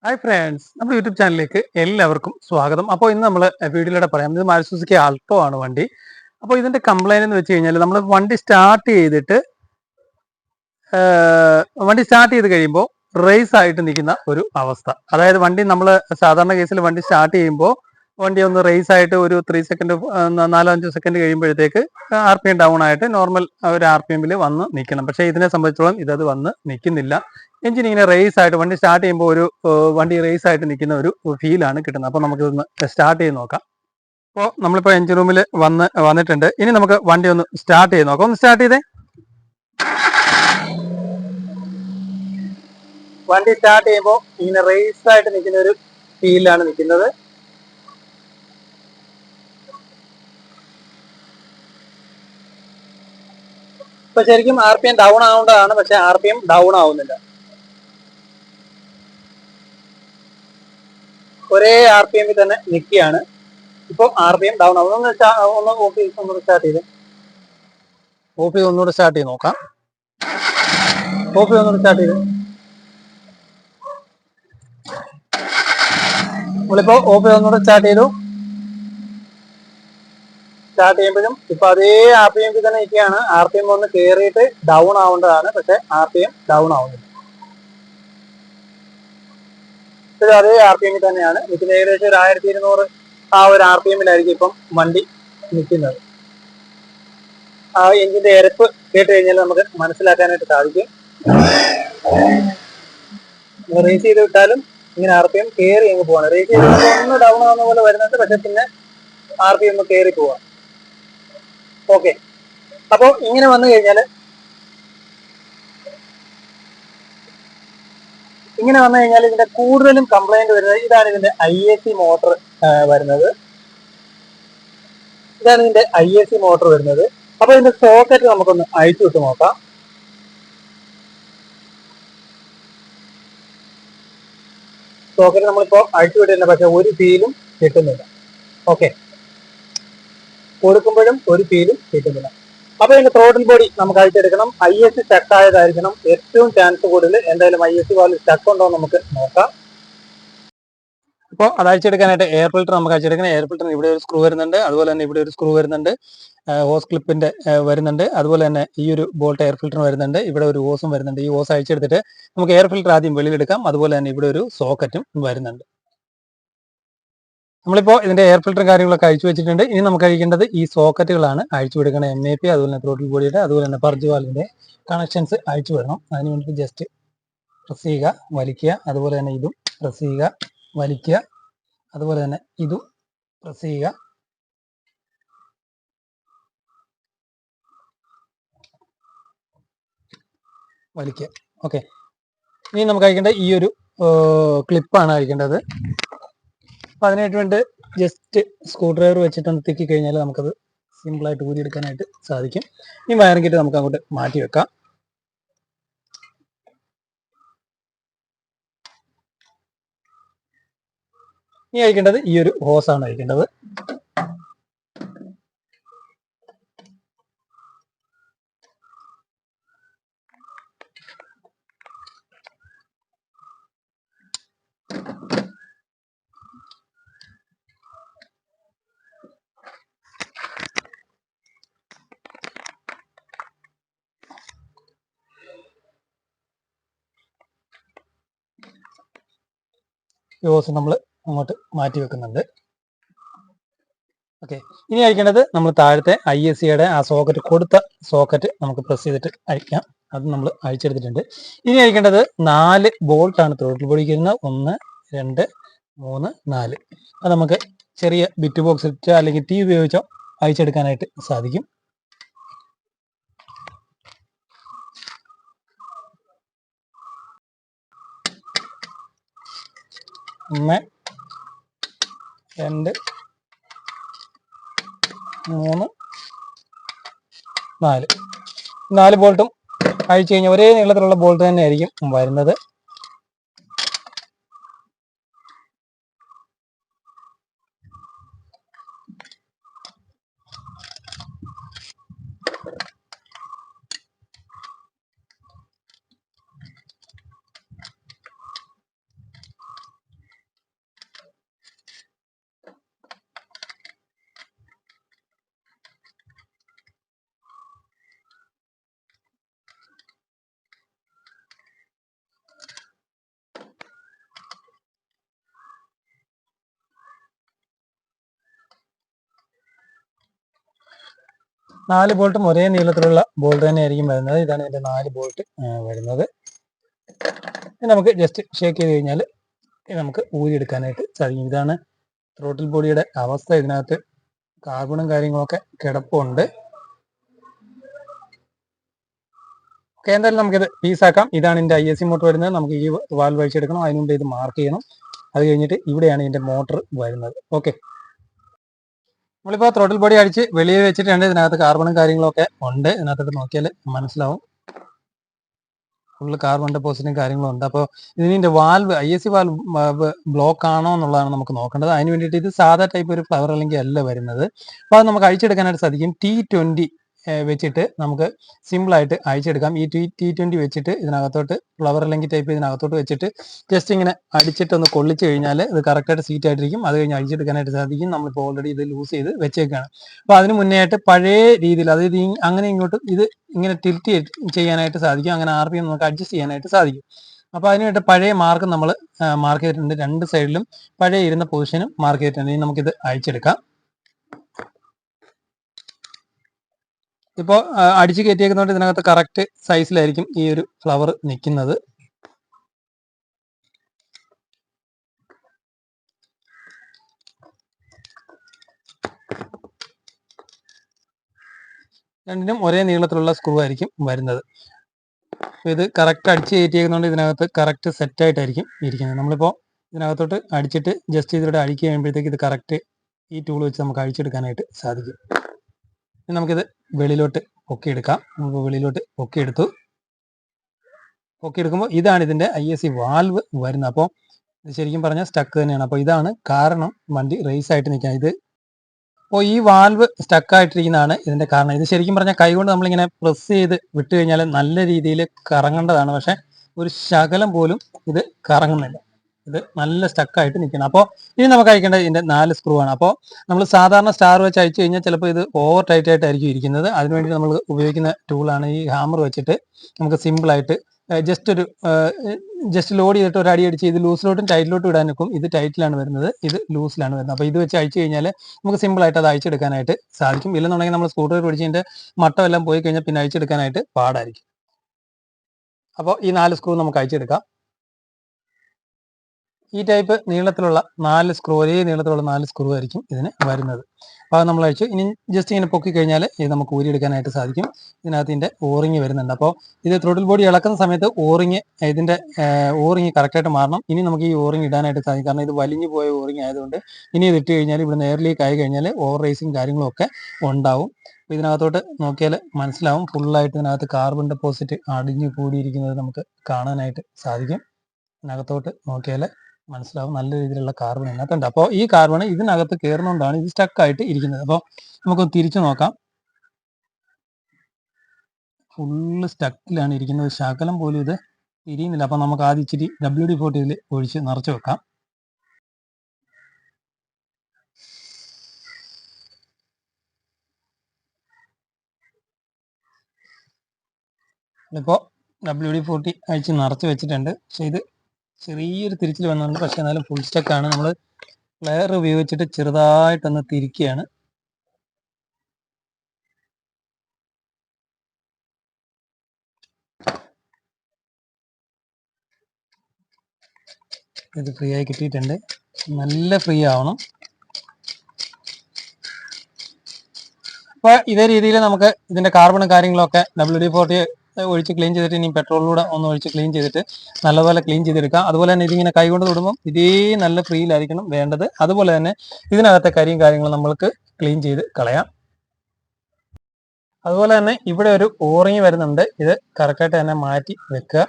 Hi friends, നമ്മുടെ YouTube ചാനലിലേക്ക് എല്ലാവർക്കും സ്വാഗതം. അപ്പോൾ ഇന്ന് നമ്മൾ വീഡിയോയിലൂടെ പറയാം, ഇത് മാരുതി സുസുക്കി ആൾട്ടോ ആണ് വണ്ടി. അപ്പോൾ ഇതിന്റെ കംപ്ലൈന്റ് എന്ന് വെച്ച് കഴിഞ്ഞാൽ നമ്മൾ വണ്ടി സ്റ്റാർട്ട് ചെയ്തിട്ട് വണ്ടി സ്റ്റാർട്ട് ചെയ്ത് കഴിയുമ്പോൾ റേസ് ആയിട്ട് നിൽക്കുന്ന ഒരു അവസ്ഥ. അതായത് വണ്ടി നമ്മൾ സാധാരണ കേസിൽ വണ്ടി സ്റ്റാർട്ട് ചെയ്യുമ്പോൾ വണ്ടി ഒന്ന് റേസ് ആയിട്ട് ഒരു 3 സെക്കൻഡ് 4-5 സെക്കൻഡ് കഴിയുമ്പോഴത്തേക്ക് RPM ഡൗൺ ആയിട്ട് നോർമൽ ഒരു RPMൽ വന്ന് നിൽക്കണം. പക്ഷേ ഇതിനെ സംബന്ധിച്ചോളം ഇതത് വന്ന് നിൽക്കുന്നില്ല. എഞ്ചിൻ ഇങ്ങനെ റേസ് ആയിട്ട് വണ്ടി സ്റ്റാർട്ട് ചെയ്യുമ്പോൾ ഒരു വണ്ടി റേസ് ആയിട്ട് നിൽക്കുന്ന ഒരു ഫീലാണ് കിട്ടുന്നത്. അപ്പോൾ നമുക്ക് ഇതൊന്ന് സ്റ്റാർട്ട് ചെയ്ത് നോക്കാം. അപ്പോൾ നമ്മളിപ്പോൾ എഞ്ചിൻ റൂമിൽ വന്നിട്ടുണ്ട്. ഇനി നമുക്ക് വണ്ടി ഒന്ന് സ്റ്റാർട്ട് ചെയ്ത് നോക്കാം. ഒന്ന് സ്റ്റാർട്ട് ചെയ്തേ. വണ്ടി സ്റ്റാർട്ട് ചെയ്യുമ്പോൾ ഇങ്ങനെ റേസ് ആയിട്ട് നിൽക്കുന്ന ഒരു ഫീലാണ് നിൽക്കുന്നത്. ഇപ്പൊ ശരിക്കും RPM ഡൗൺ ആവേണ്ടതാണ്, പക്ഷെ RPM ഡൗൺ ആവുന്നില്ല. ഒരേ RPM തന്നെ നിൽക്കുകയാണ്. ഇപ്പോൾ RPM ഡൗൺ ആവും. ഒന്ന് സ്റ്റാർട്ട് ചെയ്ത് ഒന്നുകൂടെ സ്റ്റാർട്ട് ചെയ്ത് നോക്കാം. ഒന്നുകൂടെ സ്റ്റാർട്ട് ചെയ്ത് നമ്മളിപ്പോ ഒന്നുകൂടെ സ്റ്റാർട്ട് ചെയ്തു. സ്റ്റാർട്ട് ചെയ്യുമ്പോഴും ഇപ്പൊ അതേ RPM തന്നെ നിൽക്കുകയാണ്. RPM ഒന്ന് കയറിയിട്ട് ഡൗൺ ആവേണ്ടതാണ്, പക്ഷെ RPM ഡൗൺ ആവുന്നില്ല. അതേ RPM തന്നെയാണ് നിൽക്കുന്നത്. ഏകദേശം ഒരു 1200 ആ ഒരു RPMലായിരിക്കും ഇപ്പം വണ്ടി നിൽക്കുന്നത്. ആ എഞ്ചിന്റെ എരപ്പ് കേട്ട് കഴിഞ്ഞാൽ നമുക്ക് മനസ്സിലാക്കാനായിട്ട് സാധിക്കും. റേസ് ചെയ്ത് വിട്ടാലും ഇങ്ങനെ RPM കയറി അങ്ങ് പോവാണ്. റേസ് ചെയ്ത് ഒന്ന് ഡൗൺ ആവുന്ന പോലെ വരുന്നുണ്ട്, പക്ഷെ പിന്നെ RPM കയറി പോവാം. ഓക്കെ, അപ്പോൾ ഇങ്ങനെ വന്നു കഴിഞ്ഞാൽ ഇതിന്റെ കൂടുതലും കംപ്ലൈന്റ് വരുന്നത് ഇതാണ്. ഇതിന്റെ IAC മോട്ടർ വരുന്നത്. അപ്പൊ ഇതിന്റെ സോക്കറ്റ് നമുക്കൊന്ന് അഴിച്ചു വിട്ട് നോക്കാം. സോക്കറ്റ് നമ്മളിപ്പോ അഴിച്ചു വിട്ടില്ല, പക്ഷെ ഒരു ഫീലും കിട്ടുന്നില്ല. ഓക്കെ, കൊടുക്കുമ്പോഴും ഒരു ഫീലും കിട്ടുന്നില്ല. അപ്പൊ ഇതിന്റെ ത്രോട്ടിൽ ബോഡി നമുക്ക് അഴിച്ചെടുക്കണം. IAC സ്റ്റക്ക് ആയതായിരിക്കണം ഏറ്റവും ചാൻസ് കൂടുതൽ. എന്തായാലും IAC വാൽവ് സ്റ്റക്ക് ഉണ്ടോ നമുക്ക് നോക്കാം. അപ്പോൾ അത് അഴിച്ചെടുക്കാനായിട്ട് എയർ ഫിൽറ്റർ നമുക്ക് അഴിച്ചെടുക്കണം. എയർ ഫിൽറ്ററിന് ഇവിടെ ഒരു സ്ക്രൂ വരുന്നുണ്ട്, അതുപോലെ തന്നെ ഇവിടെ ഒരു സ്ക്രൂ വരുന്നുണ്ട്, ഹോസ് ക്ലിപ്പിന്റെ വരുന്നുണ്ട്. അതുപോലെ തന്നെ ഈ ഒരു ബോൾട്ട് എയർ ഫിൽറ്ററിന് വരുന്നുണ്ട്, ഇവിടെ ഒരു ഹോസും വരുന്നുണ്ട്. ഈ ഹോസ് അഴിച്ചെടുത്തിട്ട് നമുക്ക് എയർ ഫിൽറ്റർ ആദ്യം വെളിയിലെടുക്കാം. അതുപോലെ തന്നെ ഇവിടെ ഒരു സോക്കറ്റും വരുന്നുണ്ട്. നമ്മളിപ്പോൾ ഇതിന്റെ എയർ ഫിൽറ്ററും കാര്യങ്ങളൊക്കെ അഴിച്ചു വെച്ചിട്ടുണ്ട്. ഇനി നമുക്ക് അഴിക്കേണ്ടത് ഈ സോക്കറ്റുകളാണ്. അഴിച്ചു വിടുക്കണം. MAP, അതുപോലെ തന്നെ ത്രോട്ടിൽ ബോഡിയുടെ, അതുപോലെ തന്നെ പർജ് വാൽവിന്റെ കണക്ഷൻസ് അഴിച്ചു വിടണം. അതിന് വേണ്ടി ജസ്റ്റ് പ്രസ് ചെയ്യുക, വലിക്കുക. അതുപോലെ തന്നെ ഇതും പ്രസ് ചെയ്യുക, വലിക്കുക. അതുപോലെ തന്നെ ഇതും പ്രസ് ചെയ്യുക. വലിക്കുക. ഓക്കെ, ഇനി നമുക്ക് അഴിക്കേണ്ടത് ഈ ഒരു ക്ലിപ്പാണ് അഴിക്കേണ്ടത്. അപ്പൊ അതിനായിട്ട് വേണ്ടി ജസ്റ്റ് സ്ക്രൂ ഡ്രൈവർ വെച്ചിട്ട് തിക്കി കഴിഞ്ഞാൽ നമുക്കത് സിമ്പിളായിട്ട് ഊരിയെടുക്കാനായിട്ട് സാധിക്കും. ഈ വയറിംഗ് കിറ്റ് നമുക്ക് അങ്ങോട്ട് മാറ്റി വെക്കാം. ഇനി അഴിക്കേണ്ടത് ഈ ഒരു ഹോസാണ് അഴിക്കേണ്ടത്. ഈ ഹോസ് നമ്മൾ അങ്ങോട്ട് മാറ്റി വെക്കുന്നുണ്ട്. ഓക്കെ, ഇനി അഴിക്കേണ്ടത് നമ്മൾ താഴത്തെ IACയുടെ ആ സോക്കറ്റ് കൊടുത്ത സോക്കറ്റ് നമുക്ക് പ്രസ് ചെയ്തിട്ട് അഴിക്കാം. അത് നമ്മൾ അഴിച്ചെടുത്തിട്ടുണ്ട്. ഇനി അഴിക്കേണ്ടത് 4 ബോൾട്ടാണ് ത്രോട്ടിൽ ബോഡിക്ക് വരുന്നത്. 1, 2, 3, 4. അത് നമുക്ക് ചെറിയ ബിറ്റ് ബോക്സ് ഇട്ടോ അല്ലെങ്കിൽ ടീ ഉപയോഗിച്ചോ അഴിച്ചെടുക്കാനായിട്ട് സാധിക്കും. ഒന്ന്, 2, 3, 4 ബോൾട്ടും അഴിച്ചു കഴിഞ്ഞാൽ ഒരേ നീളത്തിലുള്ള ബോൾട്ട് തന്നെ ആയിരിക്കും വരുന്നത്. 4 ബോൾട്ടും ഒരേ നീളത്തിലുള്ള ബോൾട്ട് തന്നെ ആയിരിക്കും വരുന്നത്. ഇതാണ് ഇതിന്റെ 4 ബോൾട്ട് വരുന്നത്. നമുക്ക് ജസ്റ്റ് ഷേക്ക് ചെയ്ത് കഴിഞ്ഞാൽ നമുക്ക് ഊരിയെടുക്കാനായിട്ട് സാധിക്കും. ഇതാണ് ത്രോട്ടിൽ ബോഡിയുടെ അവസ്ഥ. ഇതിനകത്ത് കാർബണും കാര്യങ്ങളൊക്കെ കിടപ്പുണ്ട്. ഓക്കെ, എന്തായാലും നമുക്കിത് പീസാക്കാം. ഇതാണ് ഇതിന്റെ ISC മോട്ടർ വരുന്നത്. നമുക്ക് ഈ വാൽവ് അഴിച്ചെടുക്കണം. അതിനുമുമ്പ് ഇത് മാർക്ക് ചെയ്യണം. അത് കഴിഞ്ഞിട്ട് ഇവിടെയാണ് ഇതിന്റെ മോട്ടർ വരുന്നത്. ഓക്കെ, നമ്മളിപ്പോൾ ത്രോട്ടിൽ ബോഡി അടിച്ച് വെളിയിൽ വെച്ചിട്ടുണ്ട്. ഇതിനകത്ത് കാർബണും കാര്യങ്ങളൊക്കെ ഉണ്ട്. ഇതിനകത്തോട്ട് നോക്കിയാൽ മനസ്സിലാവും. ഫുള്ള് കാർബൺ ഡെപ്പോസിറ്റും കാര്യങ്ങളും ഉണ്ട്. അപ്പോൾ ഇതിന്റെ വാൽവ് ISC വാൽവ് ബ്ലോക്ക് ആണോ എന്നുള്ളതാണ് നമുക്ക് നോക്കേണ്ടത്. അതിന് വേണ്ടിയിട്ട് ഇത് സാധാ ടൈപ്പ് ഒരു ഫ്ലവർ അല്ലെങ്കിൽ അല്ല വരുന്നത്. അപ്പോൾ അത് നമുക്ക് അഴിച്ചെടുക്കാനായിട്ട് സാധിക്കും. T20 വെച്ചിട്ട് നമുക്ക് സിമ്പിളായിട്ട് അഴിച്ചെടുക്കാം. ഈ T20 വെച്ചിട്ട് ഇതിനകത്തോട്ട് ഫ്ലവർ അല്ലെങ്കിൽ ടൈപ്പ് ഇതിനകത്തോട്ട് വെച്ചിട്ട് ജസ്റ്റ് ഇങ്ങനെ അടിച്ചിട്ട് ഒന്ന് കൊള്ളിച്ച് കഴിഞ്ഞാൽ ഇത് കറക്റ്റായിട്ട് സീറ്റ് ആയിട്ടിരിക്കും. അത് കഴിഞ്ഞ് അഴിച്ചെടുക്കാനായിട്ട് സാധിക്കും. നമ്മളിപ്പോൾ ഓൾറെഡി ഇത് ലൂസ് ചെയ്ത് വെച്ചേക്കാണ്. അപ്പോൾ അതിന് മുന്നേ ആയിട്ട് പഴയ രീതിയിൽ, അതായത് അങ്ങനെ ഇങ്ങോട്ട് ഇത് ഇങ്ങനെ ടിൽറ്റ് ചെയ്യാനായിട്ട് സാധിക്കും. അങ്ങനെ RPM നമുക്ക് അഡ്ജസ്റ്റ് ചെയ്യാനായിട്ട് സാധിക്കും. അപ്പോൾ അതിനായിട്ട് പഴയ മാർക്ക് നമ്മൾ മാർക്ക് ചെയ്തിട്ടുണ്ട്. 2 സൈഡിലും പഴയ ഇരുന്ന പൊസിഷനും മാർക്ക് ചെയ്തിട്ടുണ്ട്. ഇനി നമുക്കിത് അഴിച്ചെടുക്കാം. ഇപ്പോൾ അടിച്ച് കയറ്റിയേക്കുന്നതുകൊണ്ട് ഇതിനകത്ത് കറക്റ്റ് സൈസിലായിരിക്കും ഈ ഒരു ഫ്ലവർ നിൽക്കുന്നത്. രണ്ടിനും ഒരേ നീളത്തിലുള്ള സ്ക്രൂ ആയിരിക്കും വരുന്നത്. ഇത് കറക്റ്റ് അടിച്ച് കയറ്റിയേക്കുന്നതുകൊണ്ട് ഇതിനകത്ത് കറക്റ്റ് സെറ്റായിട്ടായിരിക്കും ഇരിക്കുന്നത്. നമ്മളിപ്പോൾ ഇതിനകത്തോട്ട് അടിച്ചിട്ട് ജസ്റ്റ് ഇതിലൂടെ അടിക്കുക കഴിയുമ്പോഴത്തേക്ക് ഇത് കറക്റ്റ് ഈ ടൂൾ വെച്ച് നമുക്ക് അഴിച്ചെടുക്കാനായിട്ട് സാധിക്കും. നമുക്കിത് വെളിയിലോട്ട് പൊക്കിയെടുക്കാം. നമുക്ക് വെളിയിലോട്ട് പൊക്കിയെടുത്തു. പൊക്കിയെടുക്കുമ്പോൾ ഇതാണ് ഇതിന്റെ ISC വാൽവ് വരുന്നത്. അപ്പോൾ ഇത് ശരിക്കും പറഞ്ഞാൽ സ്റ്റക്ക് തന്നെയാണ്. അപ്പോൾ ഇതാണ് കാരണം വണ്ടി റേസ് ആയിട്ട് നിൽക്കാൻ. അപ്പോൾ ഈ വാൽവ് സ്റ്റക്കായിട്ടിരിക്കുന്നതാണ് ഇതിന്റെ കാരണം. ഇത് ശരിക്കും പറഞ്ഞാൽ കൈകൊണ്ട് നമ്മളിങ്ങനെ പ്രസ് ചെയ്ത് വിട്ട് കഴിഞ്ഞാൽ നല്ല രീതിയിൽ കറങ്ങേണ്ടതാണ്. പക്ഷെ ഒരു ശകലം പോലും ഇത് കറങ്ങുന്നില്ല. ഇത് നല്ല സ്റ്റക്കായിട്ട് നിൽക്കണം. അപ്പോൾ ഇനി നമുക്ക് അയക്കേണ്ടത് ഇതിന്റെ 4 സ്ക്രൂ ആണ്. അപ്പോൾ നമ്മൾ സാധാരണ സ്റ്റാർ വെച്ച് അയച്ചു കഴിഞ്ഞാൽ ചിലപ്പോൾ ഇത് ഓവർ ടൈറ്റ് ആയിട്ടായിരിക്കും ഇരിക്കുന്നത്. അതിനുവേണ്ടി നമ്മൾ ഉപയോഗിക്കുന്ന ടൂളാണ് ഈ ഹാമർ വെച്ചിട്ട് നമുക്ക് സിമ്പിളായിട്ട് ജസ്റ്റ് ലോഡ് ചെയ്തിട്ട് ഒരു അടി അടിച്ച് ഇത് ലൂസിലോട്ടും ടൈറ്റിലോട്ടും ഇടാൻ നിൽക്കും. ഇത് ടൈറ്റിലാണ് വരുന്നത്, ഇത് ലൂസിലാണ് വരുന്നത്. അപ്പോൾ ഇത് വെച്ച് അയച്ചു കഴിഞ്ഞാൽ നമുക്ക് സിമ്പിളായിട്ട് അത് അയച്ചെടുക്കാനായിട്ട് സാധിക്കും. ഇല്ലെന്നുണ്ടെങ്കിൽ നമ്മൾ സ്കൂട്ടർ പിടിച്ചതിൻ്റെ മട്ടമെല്ലാം പോയി കഴിഞ്ഞാൽ പിന്നെ അയച്ചെടുക്കാനായിട്ട് പാടായിരിക്കും. അപ്പോൾ ഈ 4 സ്ക്രൂ നമുക്ക് അയച്ചെടുക്കാം. ഈ ടൈപ്പ് നീളത്തിലുള്ള 4 സ്ക്രൂ, ഒരേ നീളത്തിലുള്ള 4 സ്ക്രൂ ആയിരിക്കും ഇതിന് വരുന്നത്. അപ്പോൾ അത് നമ്മൾ അഴിച്ചു. ഇനി ജസ്റ്റ് ഇങ്ങനെ പൊക്കി കഴിഞ്ഞാൽ ഇത് നമുക്ക് ഊരിയെടുക്കാനായിട്ട് സാധിക്കും. ഇതിനകത്ത് ഇതിൻ്റെ ഓറിങ് വരുന്നുണ്ട്. അപ്പോൾ ഇത് ത്രോട്ടിൽ ബോഡി ഇളക്കുന്ന സമയത്ത് ഇതിൻ്റെ ഓറിങ് കറക്റ്റായിട്ട് മാറണം. ഇനി നമുക്ക് ഈ ഓറിങ് ഇടാനായിട്ട് സാധിക്കും. കാരണം ഇത് വലിഞ്ഞു പോയ ഓറിങ് ആയതുകൊണ്ട് ഇനി ഇത് ഇട്ട് കഴിഞ്ഞാൽ ഇവിടെ എയറിലേക്ക് ആയി കഴിഞ്ഞാൽ ഓവർ റേസിങ് കാര്യങ്ങളും ഒക്കെ ഉണ്ടാവും. അപ്പോൾ ഇതിനകത്തോട്ട് നോക്കിയാൽ മനസ്സിലാവും. ഫുള്ളായിട്ട് ഇതിനകത്ത് കാർബൺ ഡെപ്പോസിറ്റ് അടിഞ്ഞു കൂടിയിരിക്കുന്നത് നമുക്ക് കാണാനായിട്ട് സാധിക്കും. ഇതിനകത്തോട്ട് നോക്കിയാൽ മനസ്സിലാവും നല്ല രീതിയിലുള്ള കാർബൺ ഇതിനകത്തുണ്ട്. അപ്പോൾ ഈ കാർബൺ ഇതിനകത്ത് കയറുന്നതുകൊണ്ടാണ് ഇത് സ്റ്റക്കായിട്ട് ഇരിക്കുന്നത്. അപ്പോൾ നമുക്ക് തിരിച്ചു നോക്കാം. ഫുള്ള് സ്റ്റക്കിലാണ് ഇരിക്കുന്നത്. ശകലം പോലും ഇത് തിരിയുന്നില്ല. അപ്പോൾ നമുക്ക് ആദ്യം ഇച്ചിരി WD-40 ഇതിൽ ഒഴിച്ച് നിറച്ച് വെക്കാം. ഇപ്പോൾ WD-40 അഴിച്ച് നിറച്ച് വെച്ചിട്ടുണ്ട്. പക്ഷേ ഇത് ചെറിയൊരു തിരിച്ചിൽ വന്നുണ്ട്. പക്ഷെ എന്നാലും ഫുൾ സ്റ്റക്കാണ്. നമ്മൾ പ്ലെയർ ഉപയോഗിച്ചിട്ട് ചെറുതായിട്ടൊന്ന് തിരിക്കുകയാണ്. ഇത് ഫ്രീ ആയി കിട്ടിയിട്ടുണ്ട്. നല്ല ഫ്രീ ആവണം. അപ്പോൾ ഇതേ രീതിയിൽ നമുക്ക് ഇതിന്റെ കാർബണും കാര്യങ്ങളൊക്കെ WD-40 ഒഴിച്ച് ക്ലീൻ ചെയ്തിട്ട് ഇനി പെട്രോളിലൂടെ ഒന്ന് ഒഴിച്ച് ക്ലീൻ ചെയ്തിട്ട് നല്ലപോലെ ക്ലീൻ ചെയ്തെടുക്കാം. അതുപോലെ തന്നെ ഇതിങ്ങനെ കൈകൊണ്ട് തൊടുമ്പോൾ ഇതേ നല്ല ഫ്രീയിലായിരിക്കണം വേണ്ടത്. അതുപോലെ തന്നെ ഇതിനകത്തെ കരിയും കാര്യങ്ങളും നമ്മൾക്ക് ക്ലീൻ ചെയ്ത് കളയാം. അതുപോലെ തന്നെ ഇവിടെ ഒരു ഓറിങ് വരുന്നുണ്ട്. ഇത് കറക്റ്റായിട്ട് തന്നെ മാറ്റി വെക്കുക.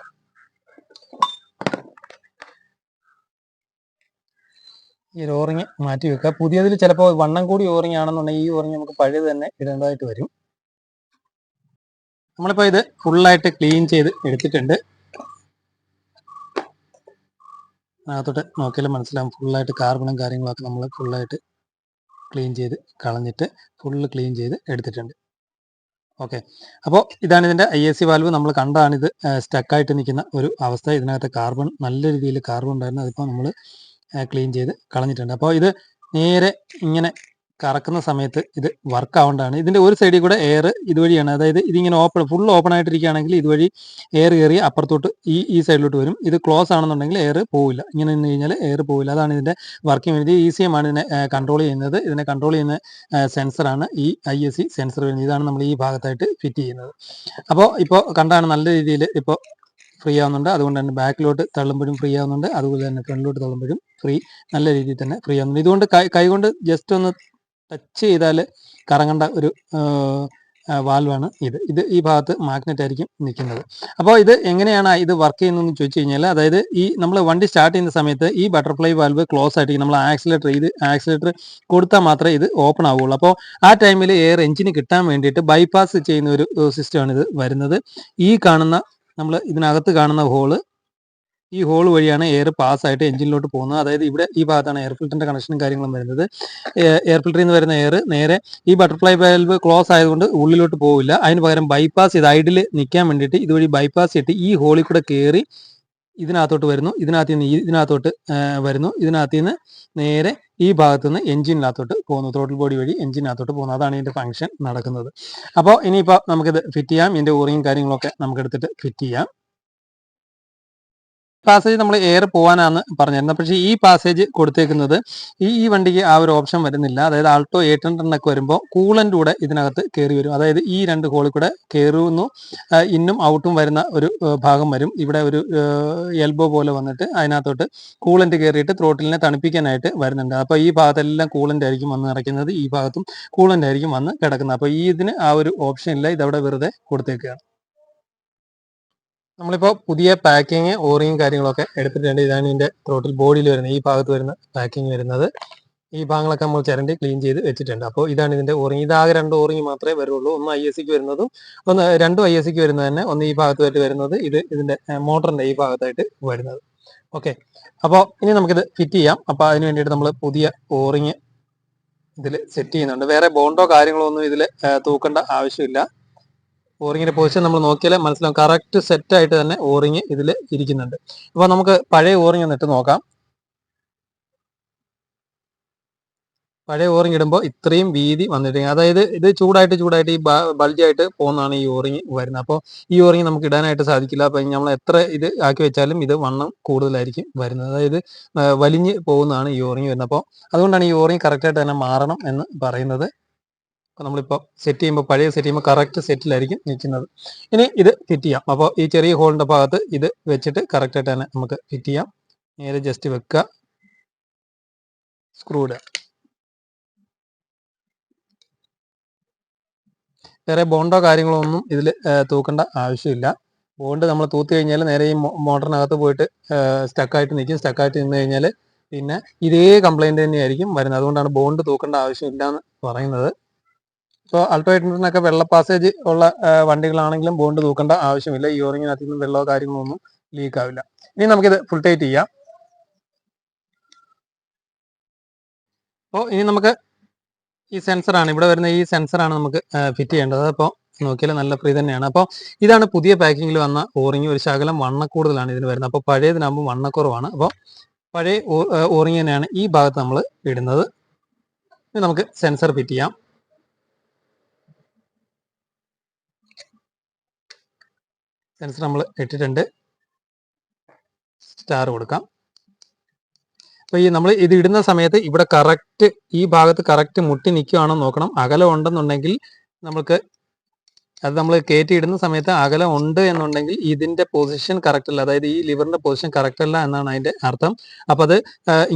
ഈ ഒരു ഓറിങ് മാറ്റി വെക്കുക. പുതിയതിൽ ചിലപ്പോൾ വണ്ണം കൂടി ഓറിങ് ആണെന്നുണ്ടെങ്കിൽ ഈ ഓറിങ് നമുക്ക് പഴയത് തന്നെ ഇടേണ്ടതായിട്ട് വരും. നമ്മളിപ്പോൾ ഇത് ഫുള്ളായിട്ട് ക്ലീൻ ചെയ്ത് എടുത്തിട്ടുണ്ട്. അതിനകത്തോട്ട് നോക്കിയാലും മനസ്സിലാവും ഫുള്ളായിട്ട് കാർബണും കാര്യങ്ങളൊക്കെ നമ്മൾ ഫുള്ളായിട്ട് ക്ലീൻ ചെയ്ത് കളഞ്ഞിട്ട് ഫുള്ള് ക്ലീൻ ചെയ്ത് എടുത്തിട്ടുണ്ട്. ഓക്കെ, അപ്പോൾ ഇതാണ് ഇതിൻ്റെ ISC വാൽവ്. നമ്മൾ കണ്ടാണിത് സ്റ്റക്കായിട്ട് നിൽക്കുന്ന ഒരു അവസ്ഥ. ഇതിനകത്ത് കാർബൺ നല്ല രീതിയിൽ കാർബൺ ഉണ്ടായിരുന്നു. അതിപ്പോൾ നമ്മൾ ക്ലീൻ ചെയ്ത് കളഞ്ഞിട്ടുണ്ട്. അപ്പോൾ ഇത് നേരെ ഇങ്ങനെ കറക്കുന്ന സമയത്ത് ഇത് വർക്ക് ആവേണ്ടതാണ്. ഇതിൻ്റെ ഒരു സൈഡിൽ കൂടെ എയർ ഇതുവഴിയാണ്, അതായത് ഇതിങ്ങനെ ഫുൾ ഓപ്പൺ ആയിട്ടിരിക്കുകയാണെങ്കിൽ ഇതുവഴി എയർ കയറി അപ്പുറത്തോട്ട് ഈ സൈഡിലോട്ട് വരും. ഇത് ക്ലോസ് ആണെന്നുണ്ടെങ്കിൽ എയർ പോവില്ല. ഇങ്ങനെ നിന്ന് കഴിഞ്ഞാൽ എയർ പോവില്ല. അതാണ് ഇതിൻ്റെ വർക്കിംഗ്. ഇത് ECM ആണ് ഇതിനെ കൺട്രോൾ ചെയ്യുന്നത്. ഇതിനെ കൺട്രോൾ ചെയ്യുന്ന സെൻസറാണ് ഈ ISC സെൻസർ വരുന്നത്. ഇതാണ് നമ്മൾ ഈ ഭാഗത്തായിട്ട് ഫിറ്റ് ചെയ്യുന്നത്. അപ്പോൾ ഇപ്പോൾ കണ്ടാണ് നല്ല രീതിയിൽ ഇപ്പോൾ ഫ്രീ ആവുന്നുണ്ട്. അതുകൊണ്ട് തന്നെ ബാക്കിലോട്ട് തള്ളുമ്പോഴും ഫ്രീ ആവുന്നുണ്ട്, അതുപോലെ തന്നെ ഫ്രണ്ടിലോട്ട് തള്ളുമ്പോഴും നല്ല രീതിയിൽ തന്നെ ഫ്രീ ആവുന്നുണ്ട്. ഇതുകൊണ്ട് കൈകൊണ്ട് ജസ്റ്റ് ഒന്ന് ടച്ച് ചെയ്താൽ കറങ്ങേണ്ട ഒരു വാൽവാണ് ഇത് ഈ ഭാഗത്ത് മാഗ്നറ്റ് ആയിരിക്കും നിൽക്കുന്നത്. അപ്പോൾ ഇത് എങ്ങനെയാണ് ഇത് വർക്ക് ചെയ്യുന്നതെന്ന് ചോദിച്ചു കഴിഞ്ഞാൽ, അതായത് നമ്മൾ വണ്ടി സ്റ്റാർട്ട് ചെയ്യുന്ന സമയത്ത് ഈ ബട്ടർഫ്ലൈ വാൽവ് ക്ലോസ് ആയിരിക്കും. നമ്മൾ ആക്സിലേറ്റർ കൊടുത്താൽ മാത്രമേ ഇത് ഓപ്പൺ ആവുകയുള്ളൂ. അപ്പോൾ ആ ടൈമിൽ എയർ എഞ്ചിന് കിട്ടാൻ വേണ്ടിയിട്ട് ബൈപ്പാസ് ചെയ്യുന്ന ഒരു സിസ്റ്റമാണ് ഇത് വരുന്നത്. ഈ കാണുന്ന നമ്മൾ ഇതിനകത്ത് കാണുന്ന ഹോള്, ഈ ഹോൾ വഴിയാണ് എയർ പാസ്സായിട്ട് എഞ്ചിനിലോട്ട് പോകുന്നത്. അതായത് ഇവിടെ ഈ ഭാഗത്താണ് എയർ ഫിൽറ്ററിന്റെ കണക്ഷനും കാര്യങ്ങളും വരുന്നത്. എയർ ഫിൽറ്ററിൽ നിന്ന് വരുന്ന എയർ നേരെ ഈ ബട്ടർഫ്ലൈ വാൽവ് ക്ലോസ് ആയതുകൊണ്ട് ഉള്ളിലോട്ട് പോവില്ല. അതിന് പകരം ബൈപ്പാസ് ചെയ്ത് ഐഡിൽ നിൽക്കാൻ വേണ്ടിയിട്ട് ഇതുവഴി ബൈപ്പാസ് ചെയ്തിട്ട് ഈ ഹോളിൽ കൂടെ കയറി ഇതിനകത്തോട്ട് വരുന്നു. ഇതിനകത്തോട്ട് വരുന്നു. ഇതിനകത്ത് നിന്ന് നേരെ ഈ ഭാഗത്തു നിന്ന് എഞ്ചിനകത്തോട്ട് പോകുന്നു. ത്രോട്ടിൽ ബോഡി വഴി എഞ്ചിനകത്തോട്ട് പോകുന്നു. അതാണ് ഇതിന്റെ ഫംഗ്ഷൻ നടക്കുന്നത്. അപ്പോൾ ഇനിയിപ്പോൾ നമുക്കിത് ഫിറ്റ് ചെയ്യാം. ഇതിന്റെ ഓറിയും കാര്യങ്ങളൊക്കെ നമുക്ക് എടുത്തിട്ട് ഫിറ്റ് ചെയ്യാം. പാസേജ് നമ്മൾ എയർ പോകാനാണ് പറഞ്ഞിരുന്നത്. പക്ഷേ ഈ പാസേജ് കൊടുത്തേക്കുന്നത് ഈ വണ്ടിക്ക് ആ ഒരു ഓപ്ഷൻ വരുന്നില്ല. അതായത് ആൾട്ടോ 800 ഒക്കെ വരുമ്പോൾ കൂളൻ്റ് കൂടെ ഇതിനകത്ത് കയറി വരും. അതായത് ഈ രണ്ട് ഹോളിൽ കൂടെ കയറുന്നു, ഇന്നും ഔട്ടും വരുന്ന ഒരു ഭാഗം വരും. ഇവിടെ ഒരു എൽബോ പോലെ വന്നിട്ട് അതിനകത്തോട്ട് കൂളൻ്റ് കയറിയിട്ട് ത്രോട്ടിലിനെ തണുപ്പിക്കാനായിട്ട് വരുന്നുണ്ട്. അപ്പോൾ ഈ ഭാഗത്തെല്ലാം കൂളൻ്റ് ആയിരിക്കും വന്ന് നിറയ്ക്കുന്നത്, ഈ ഭാഗത്തും കൂളൻ്റ് ആയിരിക്കും വന്ന് കിടക്കുന്നത്. അപ്പോൾ ഇതിന് ആ ഒരു ഓപ്ഷൻ ഇല്ല, ഇതവിടെ വെറുതെ കൊടുത്തേക്കുകയാണ്. നമ്മളിപ്പോൾ പുതിയ പാക്കിങ് ഓറിയും കാര്യങ്ങളൊക്കെ എടുത്തിട്ടുണ്ട്. ഇതാണ് ഇതിൻ്റെ ത്രോട്ടിൽ ബോഡിയിൽ വരുന്നത്, ഈ ഭാഗത്ത് വരുന്ന പാക്കിങ് വരുന്നത്. ഈ ഭാഗങ്ങളൊക്കെ നമ്മൾ ചിരണ്ടി ക്ലീൻ ചെയ്ത് വെച്ചിട്ടുണ്ട്. അപ്പോൾ ഇതാണ് ഇതിൻ്റെ ഓറിങ്. ഇതാകെ 2 ഓറിങ് മാത്രമേ വരുള്ളൂ. ഒന്ന് ISCക്ക് വരുന്നതും രണ്ടും ISCക്ക് വരുന്നത് തന്നെ. ഒന്ന് ഈ ഭാഗത്തായിട്ട് വരുന്നത്, ഇതിൻ്റെ മോട്ടറിൻ്റെ ഈ ഭാഗത്തായിട്ട് വരുന്നത്. ഓക്കെ, അപ്പോൾ ഇനി നമുക്കിത് ഫിറ്റ് ചെയ്യാം. അപ്പോൾ അതിന് വേണ്ടിയിട്ട് നമ്മൾ പുതിയ ഓറിങ് ഇതിൽ സെറ്റ് ചെയ്യുന്നുണ്ട്. വേറെ ബോണ്ടോ കാര്യങ്ങളോ ഒന്നും ഇതിൽ തൂക്കേണ്ട ആവശ്യമില്ല. ഓറിങ്ങിന്റെ പൊസിഷൻ നമ്മൾ നോക്കിയാൽ മനസ്സിലാവും. കറക്റ്റ് സെറ്റ് ആയിട്ട് തന്നെ ഓറിങ് ഇതിൽ ഇരിക്കുന്നുണ്ട്. അപ്പോൾ നമുക്ക് പഴയ ഓറിങ് ഒന്ന് ഇട്ട് നോക്കാം. പഴയ ഓറിങ് ഇടുമ്പോൾ ഇത്രയും വീതി വന്നിട്ടുണ്ട്. അതായത് ഇത് ചൂടായിട്ട് ഈ ബൾജായിട്ട് പോകുന്നതാണ് ഈ ഓറിങ് വരുന്നത്. അപ്പോൾ ഈ ഓറിങ് നമുക്ക് ഇടാനായിട്ട് സാധിക്കില്ല. അപ്പം നമ്മൾ എത്ര ഇത് ആക്കി വെച്ചാലും ഇത് വണ്ണം കൂടുതലായിരിക്കും വരുന്നത്. അതായത് വലിഞ്ഞ് പോകുന്നതാണ് ഈ ഓറിങ് വരുന്നത്. അപ്പോൾ അതുകൊണ്ടാണ് ഈ ഓറിങ് കറക്റ്റായിട്ട് തന്നെ മാറണം എന്ന് പറയുന്നത്. അപ്പോൾ നമ്മളിപ്പോൾ സെറ്റ് ചെയ്യുമ്പോൾ, പഴയ സെറ്റ് ചെയ്യുമ്പോൾ കറക്റ്റ് സെറ്റിലായിരിക്കും നിൽക്കുന്നത്. ഇനി ഇത് ഫിറ്റ് ചെയ്യാം. അപ്പോൾ ഈ ചെറിയ ഹോളിൻ്റെ ഭാഗത്ത് ഇത് വെച്ചിട്ട് കറക്റ്റായിട്ട് തന്നെ നമുക്ക് ഫിറ്റ് ചെയ്യാം. നേരെ ജസ്റ്റ് വെക്കുക, സ്ക്രൂ ഇടുക. വേറെ ബോണ്ടോ കാര്യങ്ങളോ ഒന്നും ഇതിൽ തൂക്കേണ്ട ആവശ്യമില്ല. ബോണ്ട് നമ്മൾ തൂത്ത് കഴിഞ്ഞാൽ നേരെ ഈ മോട്ടറിനകത്ത് പോയിട്ട് സ്റ്റക്കായിട്ട് നിൽക്കും. സ്റ്റക്കായിട്ട് നിന്ന് കഴിഞ്ഞാൽ പിന്നെ ഇതേ കംപ്ലൈൻറ്റ് തന്നെയായിരിക്കും വരുന്നത്. അതുകൊണ്ടാണ് ബോണ്ട് തൂക്കേണ്ട ആവശ്യമില്ല എന്ന് പറയുന്നത്. ഇപ്പോൾ ആൾട്ടോ 800 വെള്ള പാസേജ് ഉള്ള വണ്ടികളാണെങ്കിലും ബോണ്ട് തൂക്കേണ്ട ആവശ്യമില്ല. ഈ ഓറിങ്ങിനകത്ത് നിന്നും വെള്ളമോ കാര്യങ്ങളോ ഒന്നും ലീക്ക് ആവില്ല. ഇനി നമുക്കിത് ഫുൾ ടൈറ്റ് ചെയ്യാം. അപ്പോൾ ഇനി നമുക്ക് ഈ സെൻസറാണ് ഇവിടെ വരുന്ന, ഈ സെൻസറാണ് നമുക്ക് ഫിറ്റ് ചെയ്യേണ്ടത്. അപ്പോൾ നോക്കിയാൽ നല്ല ഫ്രീ തന്നെയാണ്. അപ്പോൾ ഇതാണ് പുതിയ പാക്കിങ്ങിൽ വന്ന ഓറിങ്. ഒരു ശകലം വണ്ണക്കൂടുതലാണ് ഇതിന് വരുന്നത്. അപ്പോൾ പഴയതിനാകുമ്പോൾ വണ്ണക്കുറവാണ്. അപ്പോൾ പഴയ ഓറിങ് തന്നെയാണ് ഈ ഭാഗത്ത് നമ്മൾ ഇടുന്നത്. ഇനി നമുക്ക് സെൻസർ ഫിറ്റ് ചെയ്യാം. സെൻസർ നമ്മൾ ഇട്ടിട്ടുണ്ട്. സ്റ്റാർ കൊടുക്കാം. അപ്പോൾ നമ്മൾ ഇത് ഇടുന്ന സമയത്ത് ഇവിടെ കറക്റ്റ് ഈ ഭാഗത്ത് കറക്റ്റ് മുട്ടി നിൽക്കുകയാണോ നോക്കണം. അകലം ഉണ്ടെന്നുണ്ടെങ്കിൽ നമുക്ക് അത് നമ്മൾ കയറ്റി ഇടുന്ന സമയത്ത് അകലം ഉണ്ട് എന്നുണ്ടെങ്കിൽ ഇതിന്റെ പൊസിഷൻ കറക്റ്റ് അല്ല, അതായത് ഈ ലിവറിന്റെ പൊസിഷൻ കറക്റ്റ് അല്ല എന്നാണ് അതിന്റെ അർത്ഥം. അപ്പോൾ അത്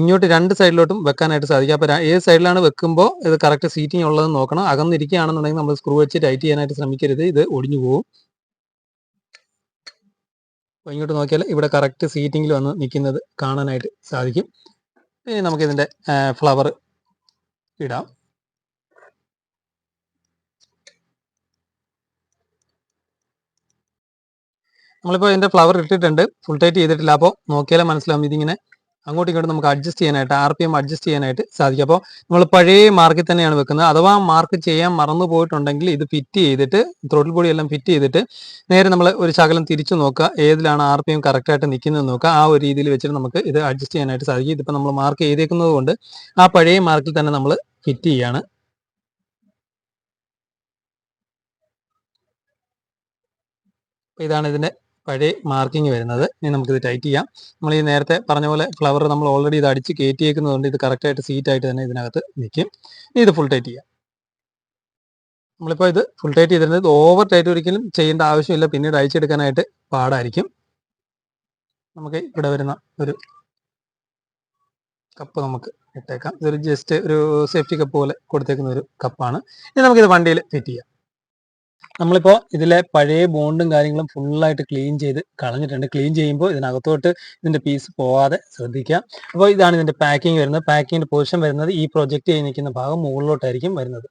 ഇങ്ങോട്ട് 2 സൈഡിലോട്ടും വെക്കാനായിട്ട് സാധിക്കും. അപ്പോൾ ഏത് സൈഡിലാണ് വെക്കുമ്പോൾ ഇത് കറക്റ്റ് സീറ്റിംഗ് ഉള്ളതെന്ന് നോക്കണം. അകന്നിരിക്കുകയാണെന്നുണ്ടെങ്കിൽ നമ്മൾ സ്ക്രൂ വെച്ച് ടൈറ്റ് ചെയ്യാനായിട്ട് ശ്രമിക്കരുത്, ഇത് ഒടിഞ്ഞു പോകും. അപ്പോൾ ഇങ്ങോട്ട് നോക്കിയാൽ ഇവിടെ കറക്റ്റ് സീറ്റിങ്ങിൽ വന്ന് നിൽക്കുന്നത് കാണാനായിട്ട് സാധിക്കും. ഇനി നമുക്കിതിൻ്റെ ഫ്ലവർ ഇടാം. നമ്മളിപ്പോൾ ഇതിൻ്റെ ഫ്ലവർ ഇട്ടിട്ടുണ്ട്, ഫുൾ ടൈറ്റ് ചെയ്തിട്ടില്ല. അപ്പോൾ നോക്കിയാലേ മനസ്സിലാവും ഇതിങ്ങനെ അങ്ങോട്ടും ഇങ്ങോട്ടും നമുക്ക് അഡ്ജസ്റ്റ് ചെയ്യാനായിട്ട്, RPM അഡ്ജസ്റ്റ് ചെയ്യാനായിട്ട് സാധിക്കും. അപ്പോൾ നമ്മൾ പഴയ മാർക്കിൽ തന്നെയാണ് വെക്കുന്നത്. അഥവാ മാർക്ക് ചെയ്യാൻ മറന്നു പോയിട്ടുണ്ടെങ്കിൽ ഇത് ഫിറ്റ് ചെയ്തിട്ട്, ത്രോട്ടിൽ ബോഡി എല്ലാം ഫിറ്റ് ചെയ്തിട്ട് നേരെ നമ്മൾ ഒരു ശകലം തിരിച്ചു നോക്കുക, ഏതിലാണ് RPM കറക്റ്റായിട്ട് നിൽക്കുന്നത് നോക്കുക. ആ ഒരു രീതിയിൽ വെച്ചിട്ട് നമുക്ക് ഇത് അഡ്ജസ്റ്റ് ചെയ്യാനായിട്ട് സാധിക്കും. ഇതിപ്പോൾ നമ്മൾ മാർക്ക് ചെയ്തേക്കുന്നത് കൊണ്ട് ആ പഴയ മാർക്കിൽ തന്നെ നമ്മൾ ഫിറ്റ് ചെയ്യാണ്. ഇതാണ് ഇതിൻ്റെ പഴയ മാർക്കിങ് വരുന്നത്. ഇനി നമുക്കിത് ടൈറ്റ് ചെയ്യാം. നമ്മൾ ഈ നേരത്തെ പറഞ്ഞ പോലെ ഫ്ലവർ നമ്മൾ ഓൾറെഡി ഇത് അടിച്ച് കയറ്റിയേക്കുന്നതുകൊണ്ട് ഇത് കറക്റ്റായിട്ട് സീറ്റായിട്ട് തന്നെ ഇതിനകത്ത് നിൽക്കും. ഇനി ഇത് ഫുൾ ടൈറ്റ് ചെയ്യാം. നമ്മളിപ്പോൾ ഇത് ഫുൾ ടൈറ്റ് ചെയ്തിരുന്നത് ഓവർ ടൈറ്റ് ഒരിക്കലും ചെയ്യേണ്ട ആവശ്യമില്ല, പിന്നീട് അയച്ചെടുക്കാനായിട്ട് പാടായിരിക്കും. നമുക്ക് ഇവിടെ വരുന്ന ഒരു കപ്പ് നമുക്ക് ഇട്ടേക്കാം. ഇതൊരു ജസ്റ്റ് ഒരു സേഫ്റ്റി കപ്പ് പോലെ കൊടുത്തേക്കുന്ന ഒരു കപ്പാണ്. ഇനി നമുക്കിത് വണ്ടിയിൽ ഫിറ്റ് ചെയ്യാം. നമ്മളിപ്പോൾ ഇതിലെ പഴയ ബോണ്ടും കാര്യങ്ങളും ഫുള്ളായിട്ട് ക്ലീൻ ചെയ്ത് കളഞ്ഞിട്ടുണ്ട്. ക്ലീൻ ചെയ്യുമ്പോൾ ഇതിനകത്തോട്ട് ഇതിൻ്റെ പീസ് പോകാതെ ശ്രദ്ധിക്കാം. അപ്പോൾ ഇതാണ് ഇതിൻ്റെ പാക്കിങ് വരുന്നത്. പാക്കിങ്ങിൻ്റെ പൊസിഷൻ വരുന്നത് ഈ പ്രൊജക്റ്റ് ചെയ്ത് നിൽക്കുന്ന ഭാഗം മുകളിലോട്ടായിരിക്കും വരുന്നത്.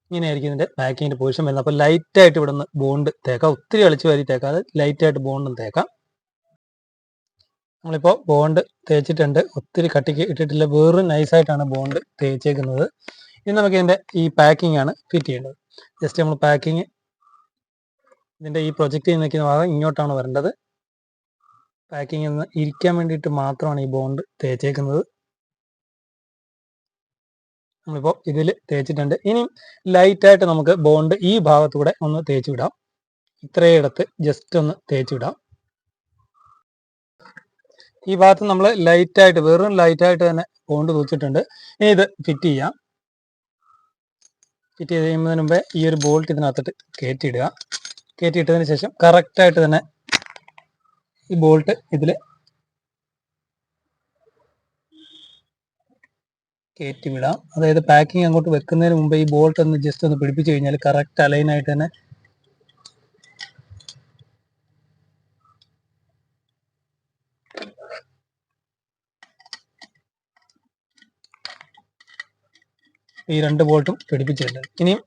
ഇങ്ങനെയായിരിക്കും ഇതിൻ്റെ പാക്കിങ്ങിൻ്റെ പൊസിഷൻ വരുന്നത്. അപ്പോൾ ലൈറ്റായിട്ട് ഇവിടെ നിന്ന് ബോണ്ട് തേക്കാം. ഒത്തിരി അളിച്ച് വാരി തേക്കാതെ ലൈറ്റായിട്ട് ബോണ്ടും തേക്കാം. നമ്മളിപ്പോൾ ബോണ്ട് തേച്ചിട്ടുണ്ട്. ഒത്തിരി കട്ടിക്ക് ഇട്ടിട്ടില്ല, വേറെ നൈസായിട്ടാണ് ബോണ്ട് തേച്ചേക്കുന്നത്. ഇനി നമുക്ക് ഇതിൻ്റെ ഈ പാക്കിംഗ് ആണ് ഫിറ്റ് ചെയ്യേണ്ടത്. ജസ്റ്റ് നമ്മൾ പാക്കിങ് ഇതിൻ്റെ ഈ പ്രൊജക്റ്റ് ചെയ്ത് നിൽക്കുന്ന ഭാഗം ഇങ്ങോട്ടാണ് വരേണ്ടത്. പാക്കിങ്ങിൽ നിന്ന് ഇരിക്കാൻ വേണ്ടിയിട്ട് മാത്രമാണ് ഈ ബോണ്ട് തേച്ചേക്കുന്നത്. നമ്മളിപ്പോൾ ഇതിൽ തേച്ചിട്ടുണ്ട്. ഇനി ലൈറ്റായിട്ട് നമുക്ക് ബോണ്ട് ഈ ഭാഗത്തൂടെ ഒന്ന് തേച്ച് വിടാം. ഇത്രയിടത്ത് ജസ്റ്റ് ഒന്ന് തേച്ച് വിടാം. ഈ ഭാഗത്ത് നമ്മൾ ലൈറ്റായിട്ട് വെറും ലൈറ്റായിട്ട് തന്നെ ബോണ്ട് തൂച്ചിട്ടുണ്ട്. ഇനി ഇത് ഫിറ്റ് ചെയ്യാം. ഫിറ്റ് ചെയ്ത് കഴിയുന്നതിന് മുമ്പേ ഈ ഒരു ബോൾട്ട് ഇതിനകത്തിട്ട് കയറ്റിയിടുക. കയറ്റിയിട്ടതിന് ശേഷം കറക്റ്റായിട്ട് തന്നെ ഈ ബോൾട്ട് ഇതിൽ കയറ്റി വിടാം. അതായത് പാക്കിങ് അങ്ങോട്ട് വെക്കുന്നതിന് മുമ്പ് ഈ ബോൾട്ട് ഒന്ന് ജസ്റ്റ് ഒന്ന് പിടിപ്പിച്ച് കഴിഞ്ഞാൽ കറക്റ്റ് അലൈനായിട്ട് തന്നെ ഈ രണ്ട് ബോൾട്ടും പിടിപ്പിച്ചിട്ടുണ്ട്. ഇനിയും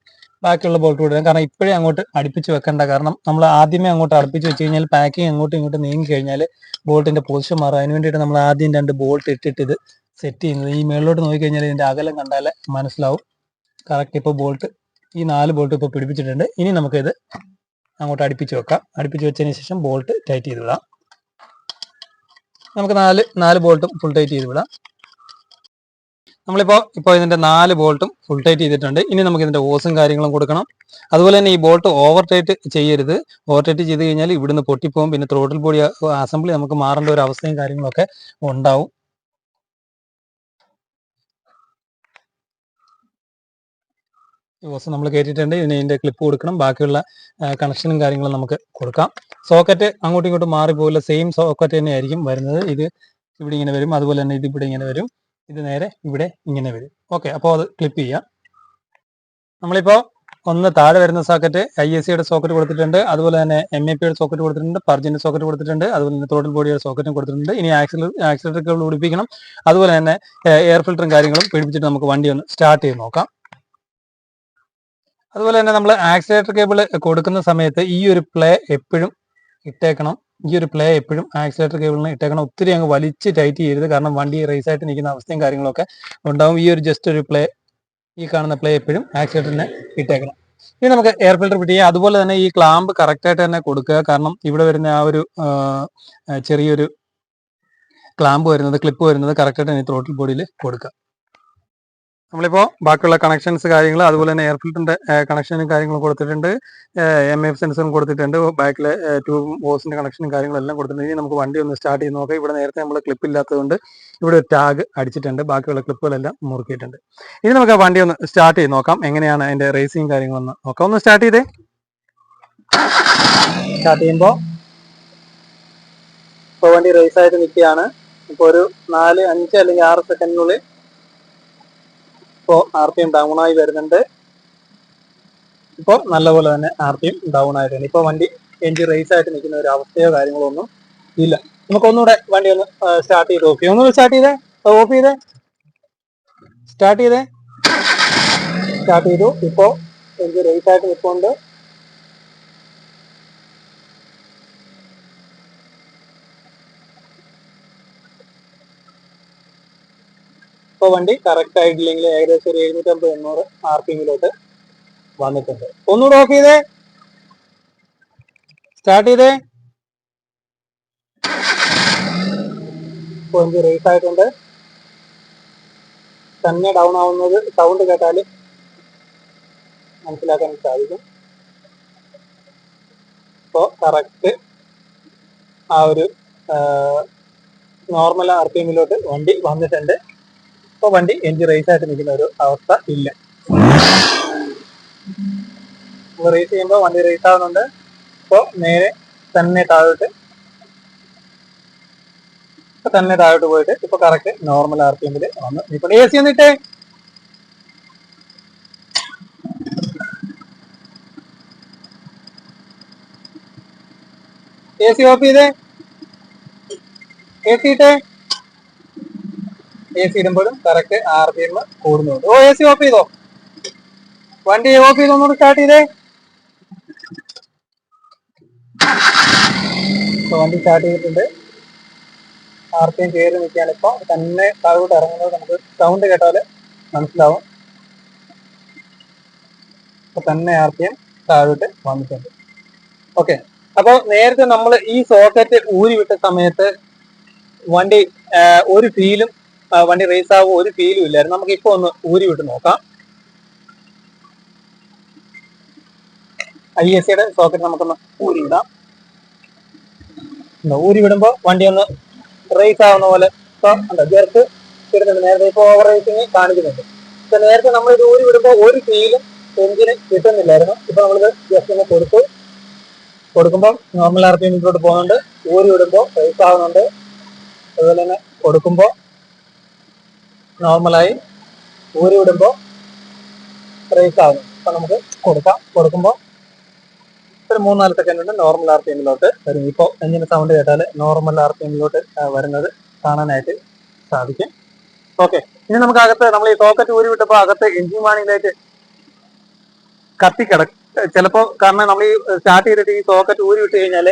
ബാക്കിയുള്ള ബോൾട്ട് വിടാം. കാരണം ഇപ്പോഴേ അങ്ങോട്ട് അടുപ്പിച്ച് വെക്കേണ്ട. കാരണം നമ്മൾ ആദ്യമേ അങ്ങോട്ട് അടുപ്പിച്ച് വെച്ച് കഴിഞ്ഞാൽ പാക്കിങ് അങ്ങോട്ടും ഇങ്ങോട്ടും നീങ്ങി കഴിഞ്ഞാൽ ബോൾട്ടിന്റെ പൊസിഷൻ മാറും. അതിന് വേണ്ടിയിട്ട് നമ്മൾ ആദ്യം രണ്ട് ബോൾട്ട് ഇട്ടിട്ട് ഇത് സെറ്റ് ചെയ്യുന്നത്. ഈ മേളിലോട്ട് നോക്കിക്കഴിഞ്ഞാൽ ഇതിന്റെ അകലം കണ്ടാൽ മനസ്സിലാവും. കറക്റ്റ് ഇപ്പോൾ ബോൾട്ട് ഈ 4 ബോൾട്ട് ഇപ്പോൾ പിടിപ്പിച്ചിട്ടുണ്ട്. ഇനി നമുക്കിത് അങ്ങോട്ട് അടുപ്പിച്ച് വെക്കാം. അടുപ്പിച്ച് വെച്ചതിന് ശേഷം ബോൾട്ട് ടൈറ്റ് ചെയ്ത് വിടാം. നമുക്ക് നാല് ബോൾട്ടും ഫുൾ ടൈറ്റ് ചെയ്ത് വിടാം. നമ്മളിപ്പോൾ ഇതിന്റെ 4 ബോൾട്ടും ഫുൾ ടൈറ്റ് ചെയ്തിട്ടുണ്ട്. ഇനി നമുക്ക് ഇതിന്റെ ഓസും കാര്യങ്ങളും കൊടുക്കണം. അതുപോലെ തന്നെ ഈ ബോൾട്ട് ഓവർ ടൈറ്റ് ചെയ്യരുത്. ഓവർ ടൈറ്റ് ചെയ്ത് കഴിഞ്ഞാൽ ഇവിടുന്ന് പൊട്ടിപ്പോകും. പിന്നെ ത്രോട്ടിൽ ബോഡി അസംബ്ലി നമുക്ക് മാറേണ്ട ഒരു അവസ്ഥയും കാര്യങ്ങളൊക്കെ ഉണ്ടാവും. ഓസ് നമ്മൾ കയറ്റിയിട്ടുണ്ട്. ഇതിന്റെ ക്ലിപ്പ് കൊടുക്കണം. ബാക്കിയുള്ള കണക്ഷനും കാര്യങ്ങളും നമുക്ക് കൊടുക്കാം. സോക്കറ്റ് അങ്ങോട്ടും ഇങ്ങോട്ടും മാറിപ്പോകില്ല. സെയിം സോക്കറ്റ് തന്നെ ആയിരിക്കും വരുന്നത്. ഇത് ഇവിടെ ഇങ്ങനെ വരും. അതുപോലെ തന്നെ ഇത് ഇവിടെ ഇങ്ങനെ വരും. ഇത് നേരെ ഇവിടെ ഇങ്ങനെ വരും. ഓക്കെ, അപ്പോൾ അത് ക്ലിപ്പ് ചെയ്യാം. നമ്മളിപ്പോൾ ഒന്ന് താഴെ വരുന്ന സോക്കറ്റ് IACയുടെ സോക്കറ്റ് കൊടുത്തിട്ടുണ്ട്. അതുപോലെ തന്നെ MAPയുടെ സോക്കറ്റ് കൊടുത്തിട്ടുണ്ട്. പർജിന്റെ സോക്കറ്റ് കൊടുത്തിട്ടുണ്ട്. അതുപോലെ തന്നെ ത്രോട്ടിൽ ബോഡിയുടെ സോക്കറ്റും കൊടുത്തിട്ടുണ്ട്. ഇനി ആക്സിലറേറ്റർ കേബിൾ പിടിപ്പിക്കണം. അതുപോലെ തന്നെ എയർ ഫിൽറ്ററും കാര്യങ്ങളും പിടിപ്പിച്ചിട്ട് നമുക്ക് വണ്ടി ഒന്ന് സ്റ്റാർട്ട് ചെയ്ത് നോക്കാം. അതുപോലെ തന്നെ നമ്മൾ ആക്സിലറേറ്റർ കേബിൾ കൊടുക്കുന്ന സമയത്ത് ഈ ഒരു പ്ലേ എപ്പോഴും ഇട്ടേക്കണം. ഈ ഒരു പ്ലേ എപ്പോഴും ആക്സിലേറ്റർ കേബിളിന് ഇട്ടേക്കണം. ഒത്തിരി അങ്ങ് വലിച്ച് ടൈറ്റ് ചെയ്യരുത്. കാരണം വണ്ടി റേസ് ആയിട്ട് നിൽക്കുന്ന അവസ്ഥയും കാര്യങ്ങളൊക്കെ ഉണ്ടാവും. ഈ ഒരു ജസ്റ്റ് ഒരു പ്ലേ, ഈ കാണുന്ന പ്ലേ എപ്പോഴും ആക്സിലേറ്ററിനെ ഇട്ടേക്കണം. ഇനി നമുക്ക് എയർ ഫിൽറ്റർ ഫിറ്റ് ചെയ്യാം. അതുപോലെ തന്നെ ഈ ക്ലാമ്പ് കറക്റ്റായിട്ട് തന്നെ കൊടുക്കുക. കാരണം ഇവിടെ വരുന്ന ആ ഒരു ചെറിയൊരു ക്ലാമ്പ് വരുന്നത്, ക്ലിപ്പ് വരുന്നത് കറക്റ്റായിട്ട് തന്നെ ത്രോട്ടിൽ ബോഡിയിൽ കൊടുക്കുക. നമ്മളിപ്പോൾ ബാക്കിയുള്ള കണക്ഷൻസ് കാര്യങ്ങൾ അതുപോലെ തന്നെ എയർ ഫിൽറ്ററിന്റെ കണക്ഷനും കാര്യങ്ങളും കൊടുത്തിട്ടുണ്ട്. MF സെൻസറും കൊടുത്തിട്ടുണ്ട്. ബാക്കിലെ ട്യൂബ് ഹോസിന്റെ കണക്ഷനും കാര്യങ്ങളും എല്ലാം കൊടുത്തിട്ടുണ്ട്. ഇനി നമുക്ക് വണ്ടി ഒന്ന് സ്റ്റാർട്ട് ചെയ്ത് നോക്കാം. ഇവിടെ നേരത്തെ നമ്മൾ ക്ലിപ്പ് ഇല്ലാത്തതുകൊണ്ട് ഇവിടെ ഒരു ടാഗ് അടിച്ചിട്ടുണ്ട്. ബാക്കിയുള്ള ക്ലിപ്പുകളെല്ലാം മുറുക്കിയിട്ടുണ്ട്. ഇനി നമുക്ക് ആ വണ്ടി ഒന്ന് സ്റ്റാർട്ട് ചെയ്ത് നോക്കാം. എങ്ങനെയാണ് അതിന്റെ റേസിങ് കാര്യങ്ങളൊന്ന് നോക്കാം. ഒന്ന് സ്റ്റാർട്ട് ചെയ്തേ. സ്റ്റാർട്ട് ചെയ്യുമ്പോൾ ഇപ്പോൾ വണ്ടി റേസ് ആയിട്ട് നിൽക്കുകയാണ്. ഇപ്പോൾ ഒരു 4, 5 അല്ലെങ്കിൽ 6 സെക്കൻഡിനുള്ളിൽ ഇപ്പോൾ RPM ഡൗൺ ആയി വരുന്നുണ്ട്. ഇപ്പോൾ നല്ലപോലെ തന്നെ RPM ഡൗൺ ആയിട്ടുണ്ട്. ഇപ്പോൾ വണ്ടി എഞ്ചിൻ റേസ് ആയിട്ട് നിൽക്കുന്ന ഒരു അവസ്ഥയോ കാര്യങ്ങളോ ഒന്നും ഇല്ല. നമുക്കൊന്നുകൂടെ വണ്ടി ഒന്ന് സ്റ്റാർട്ട് ചെയ്ത് ഓഫ് ചെയ്യാം. ഒന്നുകൂടെ സ്റ്റാർട്ട് ചെയ്തേ, ഓഫ് ചെയ്തേ, സ്റ്റാർട്ട് ചെയ്തേ. സ്റ്റാർട്ട് ചെയ്തു. ഇപ്പോൾ എഞ്ചിൻ റേസ് ആയിട്ട് നിൽക്കുന്നുണ്ട്. ഇപ്പോൾ വണ്ടി കറക്റ്റ് ആയിട്ടില്ലെങ്കിൽ ഏകദേശം ഒരു 750-800 RPM വന്നിട്ടുണ്ട്. ഒന്നുകൂടെ ഓഫ് ചെയ്തേ, സ്റ്റാർട്ട് ചെയ്തേ. ഇപ്പോൾ എഞ്ചിൻ റേസ് ആയിട്ടുണ്ട്. തന്നെ ഡൗൺ ആവുന്നത് സൗണ്ട് കേട്ടാൽ മനസ്സിലാക്കാൻ സാധിക്കും. ഇപ്പോൾ കറക്റ്റ് ആ ഒരു നോർമൽ RPM-ലോട്ട് വണ്ടി വന്നിട്ടുണ്ട്. ഇപ്പോൾ വണ്ടി എഞ്ചിൻ റേസ് ആയിട്ട് നിൽക്കുന്ന ഒരു അവസ്ഥ ഇല്ല. നമ്മൾ റേസ് ചെയ്യുമ്പോൾ വണ്ടി റേസ് ആവുന്നുണ്ട്. ഇപ്പോൾ നേരെ തന്നെ താഴോട്ട് പോയിട്ട് ഇപ്പൊ കറക്റ്റ് നോർമൽ RPM-ൽ വന്ന് ഇപ്പോൾ AC ഒന്നിട്ടേ. AC ഓഫ് ചെയ്തേ. AC ഇട്ടേ. AC ഇടുമ്പോഴും കറക്റ്റ് RPM കൂടുന്നുണ്ട്. ഓ AC ഓഫ് ചെയ്തോ. വണ്ടി ഓഫ് ചെയ്ത് ഒന്നുകൂടി സ്റ്റാർട്ട് ചെയ്തേ. വണ്ടി സ്റ്റാർട്ട് ചെയ്തിട്ടുണ്ട്. RPM കയറി നിൽക്കുകയാണ്. ഇപ്പൊ തന്നെ താഴോട്ട് ഇറങ്ങുന്നത് നമുക്ക് സൗണ്ട് കേട്ടാല് മനസ്സിലാവും. ഇപ്പൊ തന്നെ RPM താഴോട്ട് വന്നിട്ടുണ്ട്. ഓക്കെ, അപ്പൊ നേരത്തെ നമ്മൾ ഈ സോക്കറ്റ് ഊരി വിട്ട സമയത്ത് വണ്ടി ഒരു ഫീലും വണ്ടി റേസ് ആവുക ഒരു ഫീലും ഇല്ലായിരുന്നു. നമുക്ക് ഇപ്പൊ ഒന്ന് ഊരി വിട്ട് നോക്കാം. ISCയുടെ സോക്കറ്റ് നമുക്കൊന്ന് ഊരി വിടാം. ഊരി വിടുമ്പോൾ വണ്ടി ഒന്ന് റേസ് ആവുന്ന പോലെ ജെർക്ക് കിട്ടുന്നുണ്ട്. നേരത്തെ ഇപ്പോൾ ഓവർ റേസിങ് കാണിക്കുന്നുണ്ട്. പക്ഷെ നേരത്തെ നമ്മൾ ഇത് ഊരി വിടുമ്പോൾ ഒരു ഫീലും എഞ്ചിന് കിട്ടുന്നില്ലായിരുന്നു. ഇപ്പൊ നമ്മളിത് ജസ്റ്റ് ഒന്ന് കൊടുക്കുമ്പോൾ നോർമൽ RPM-ലോട്ട് പോകുന്നുണ്ട്. ഊരി വിടുമ്പോൾ റേസ് ആവുന്നുണ്ട്. അതുപോലെ തന്നെ കൊടുക്കുമ്പോൾ നോർമലായി, ഊരി വിടുമ്പോൾ റേസ് ആവുന്നു. അപ്പൊ നമുക്ക് കൊടുക്കുമ്പോൾ ഒരു 3-4 സെക്കൻഡ് കൊണ്ട് നോർമൽ RPM-ലോട്ട് വരും. ഇപ്പോൾ എഞ്ചിന്റെ സൗണ്ട് കേട്ടാൽ നോർമൽ RPM-ലോട്ട് വരുന്നത് കാണാനായിട്ട് സാധിക്കും. ഓക്കെ, ഇനി നമുക്ക് അകത്ത് നമ്മൾ ഈ സോക്കറ്റ് ഊരി വിട്ടപ്പോൾ അകത്ത് എഞ്ചിൻ വാണിംഗ് ലൈറ്റ് ചിലപ്പോൾ കാരണം നമ്മൾ ഈ സ്റ്റാർട്ട് ചെയ്തിട്ട് ഈ സോക്കറ്റ് ഊരി വിട്ട് കഴിഞ്ഞാൽ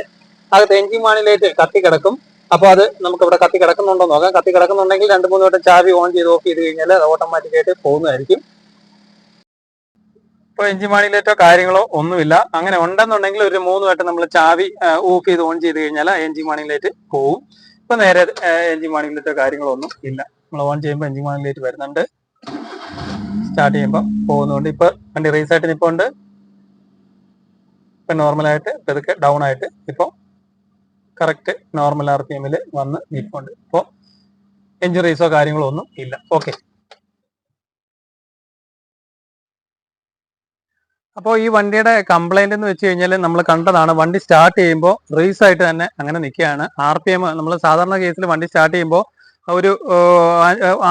അകത്ത് എഞ്ചിൻ വാണിംഗ് ലൈറ്റ് കത്തിക്കിടക്കും. അപ്പോൾ അത് നമുക്ക് ഇവിടെ കത്തി കിടക്കുന്നുണ്ടോ നോക്കാം. കത്തി കിടക്കുന്നുണ്ടെങ്കിൽ 2-3 വട്ടം ചാവി ഓൺ ചെയ്ത് ഓഫ് ചെയ്ത് കഴിഞ്ഞാൽ അത് ഓട്ടോമാറ്റിക്കായിട്ട് പോകുന്നതായിരിക്കും. ഇപ്പോൾ എഞ്ചിൻ വാണിംഗ് ലൈറ്റോ കാര്യങ്ങളോ ഒന്നുമില്ല. അങ്ങനെ ഉണ്ടെന്നുണ്ടെങ്കിൽ ഒരു 3 വട്ടം നമ്മൾ ചാവി ഓഫ് ചെയ്ത് ഓൺ ചെയ്ത് കഴിഞ്ഞാൽ എഞ്ചിൻ വാണിംഗ് ലൈറ്റ് പോകും. ഇപ്പൊ നേരെ എഞ്ചിൻ വാണിംഗ് ലൈറ്റോ കാര്യങ്ങളോ ഒന്നും ഇല്ല. നമ്മൾ ഓൺ ചെയ്യുമ്പോൾ എഞ്ചിൻ വാണിംഗ് ലൈറ്റ് വരുന്നുണ്ട്. സ്റ്റാർട്ട് ചെയ്യുമ്പോൾ പോകുന്നുണ്ട്. ഇപ്പൊ വണ്ടി റേസ് ആയിട്ട് നിൽപ്പുണ്ട്. ഇപ്പൊ നോർമലായിട്ട് ഇതൊക്കെ ഡൗൺ ആയിട്ട് ഇപ്പോൾ കറക്റ്റ് നോർമൽ RPM-ൽ വന്ന് നിൽപ്പുണ്ട്. ഇപ്പോൾ എഞ്ചിൻ റേസോ കാര്യങ്ങളോ ഒന്നും ഇല്ല. ഓക്കെ, അപ്പോൾ ഈ വണ്ടിയുടെ കംപ്ലൈന്റ് എന്ന് വെച്ച് കഴിഞ്ഞാൽ നമ്മൾ കണ്ടതാണ്. വണ്ടി സ്റ്റാർട്ട് ചെയ്യുമ്പോൾ റേസ് ആയിട്ട് തന്നെ അങ്ങനെ നിൽക്കുകയാണ്. RPM നമ്മൾ സാധാരണ കേസിൽ വണ്ടി സ്റ്റാർട്ട് ചെയ്യുമ്പോൾ ഒരു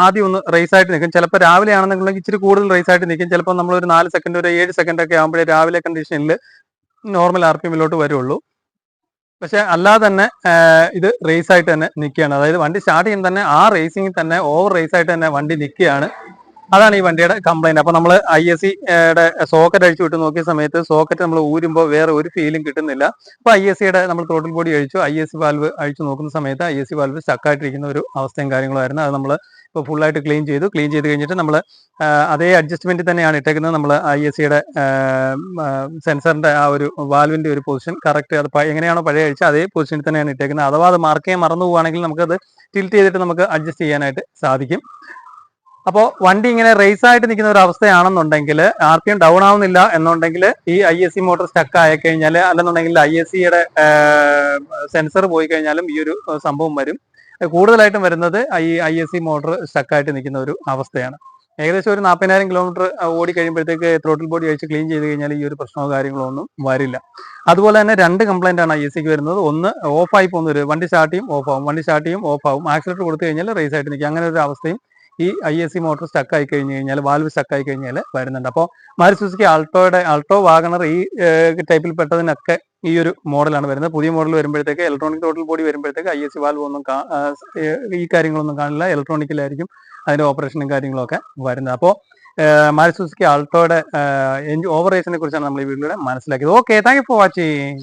ആദ്യം ഒന്ന് റേസ് ആയിട്ട് നിൽക്കും. ചിലപ്പോൾ രാവിലെ ആണെന്നുണ്ടെങ്കിൽ ഇച്ചിരി കൂടുതൽ റേസ് ആയിട്ട് നിൽക്കും. ചിലപ്പോൾ നമ്മൾ ഒരു 4 സെക്കൻഡ് ഒരു 7 സെക്കൻഡ് ഒക്കെ ആകുമ്പോഴേ രാവിലെ കണ്ടീഷനിൽ നോർമൽ RPM-ലോട്ട് വരുള്ളൂ. പക്ഷെ അല്ലാതെ തന്നെ ഇത് റേസ് ആയിട്ട് തന്നെ നിൽക്കുകയാണ്. അതായത് വണ്ടി സ്റ്റാർട്ട് ചെയ്യുമ്പോൾ തന്നെ ആ റേസിംഗിൽ തന്നെ ഓവർ റേസ് ആയിട്ട് തന്നെ വണ്ടി നിൽക്കുകയാണ്. അതാണ് ഈ വണ്ടിയുടെ കംപ്ലൈന്റ്. അപ്പൊ നമ്മൾ ISCയുടെ സോക്കറ്റ് അഴിച്ചു വിട്ട് നോക്കിയ സമയത്ത് സോക്കറ്റ് നമ്മൾ ഊരുമ്പോൾ വേറെ ഒരു ഫീലും കിട്ടുന്നില്ല. അപ്പൊ ISCയുടെ നമ്മൾ ത്രോട്ടിൽ ബോഡി അഴിച്ചു, ISC വാൽവ് അഴിച്ചു നോക്കുന്ന സമയത്ത് ISC വാൽവ് സ്റ്റക്കായിട്ടിരിക്കുന്ന ഒരു അവസ്ഥയും കാര്യങ്ങളായിരുന്നു. അത് നമ്മൾ ഇപ്പോൾ ഫുള്ളായിട്ട് ക്ലീൻ ചെയ്ത് കഴിഞ്ഞിട്ട് നമ്മൾ അതേ അഡ്ജസ്റ്റ്മെന്റ് തന്നെയാണ് ഇട്ടേക്കുന്നത്. നമ്മൾ ISCയുടെ സെൻസറിന്റെ ആ ഒരു വാൽവിന്റെ ഒരു പൊസിഷൻ കറക്റ്റ് അത് എങ്ങനെയാണോ പഴയ അഴിച്ച അതേ പൊസിഷനിൽ തന്നെയാണ് ഇട്ടേക്കുന്നത്. അഥവാ അത് മാർക്ക് ചെയ്യാൻ മറന്നു പോവുകയാണെങ്കിൽ നമുക്കത് ടിൽറ്റ് ചെയ്തിട്ട് നമുക്ക് അഡ്ജസ്റ്റ് ചെയ്യാനായിട്ട് സാധിക്കും. അപ്പോൾ വണ്ടി ഇങ്ങനെ റേസ് ആയിട്ട് നിൽക്കുന്ന ഒരു അവസ്ഥയാണെന്നുണ്ടെങ്കിൽ, RPM ഡൗൺ ആവുന്നില്ല എന്നുണ്ടെങ്കിൽ ഈ ISC മോട്ടോർ സ്റ്റക്ക് ആയി കഴിഞ്ഞാൽ, അല്ലെന്നുണ്ടെങ്കിൽ ISCയുടെ സെൻസർ പോയി കഴിഞ്ഞാലും ഈ ഒരു സംഭവം വരും. കൂടുതലായിട്ടും വരുന്നത് ഈ ISC മോട്ടോർ സ്റ്റക്കായിട്ട് നിൽക്കുന്ന ഒരു അവസ്ഥയാണ്. ഏകദേശം ഒരു 40,000 കിലോമീറ്റർ ഓടി കഴിയുമ്പോഴത്തേക്ക് ത്രോട്ടിൽ ബോഡി അഴിച്ച് ക്ലീൻ ചെയ്ത് കഴിഞ്ഞാൽ ഈ ഒരു പ്രശ്നമോ കാര്യങ്ങളോ ഒന്നും വരില്ല. അതുപോലെ തന്നെ 2 കംപ്ലൈന്റ് ആണ് ISCക്ക് വരുന്നത്. ഒന്ന് ഓഫായി പോകുന്ന ഒരു വണ്ടി സ്റ്റാർട്ട് ചെയ്യും ഓഫ് ആവും, വണ്ടി സ്റ്റാർട്ട് ചെയ്യും ഓഫ് ആവും, ആക്സിലേറ്റർ കൊടുത്തു കഴിഞ്ഞാൽ റേസ് ആയിട്ട് നിൽക്കും. അങ്ങനെ ഒരു അവസ്ഥയും ഈ ISC മോട്ടോർ സ്റ്റക്ക് ആയി കഴിഞ്ഞ് കഴിഞ്ഞാൽ, വാൽവ് സ്റ്റക്ക് ആയി കഴിഞ്ഞാൽ വരുന്നുണ്ട്. അപ്പോൾ മാരുതി സുസുക്കി ആൾട്ടോ വാഗണർ ഈ ടൈപ്പിൽ പെട്ടതിനൊക്കെ ഈ ഒരു മോഡലാണ് വരുന്നത്. പുതിയ മോഡൽ വരുമ്പോഴത്തേക്ക് ഇലക്ട്രോണിക് ത്രോട്ടിൽ ബോഡി വരുമ്പോഴത്തേക്ക് ISC വാൽവ് ഒന്നും ഈ കാര്യങ്ങളൊന്നും കാണില്ല. ഇലക്ട്രോണിക്കിലായിരിക്കും അതിന്റെ ഓപ്പറേഷനും കാര്യങ്ങളൊക്കെ വരുന്നത്. അപ്പോൾ മാരുതി സുസുക്കി ആൾട്ടോയുടെ ഓവർ റേസിനെ കുറിച്ചാണ് നമ്മൾ ഈ വീഡിയോയിലൂടെ മനസ്സിലാക്കിയത്. Okay, thank you for watching.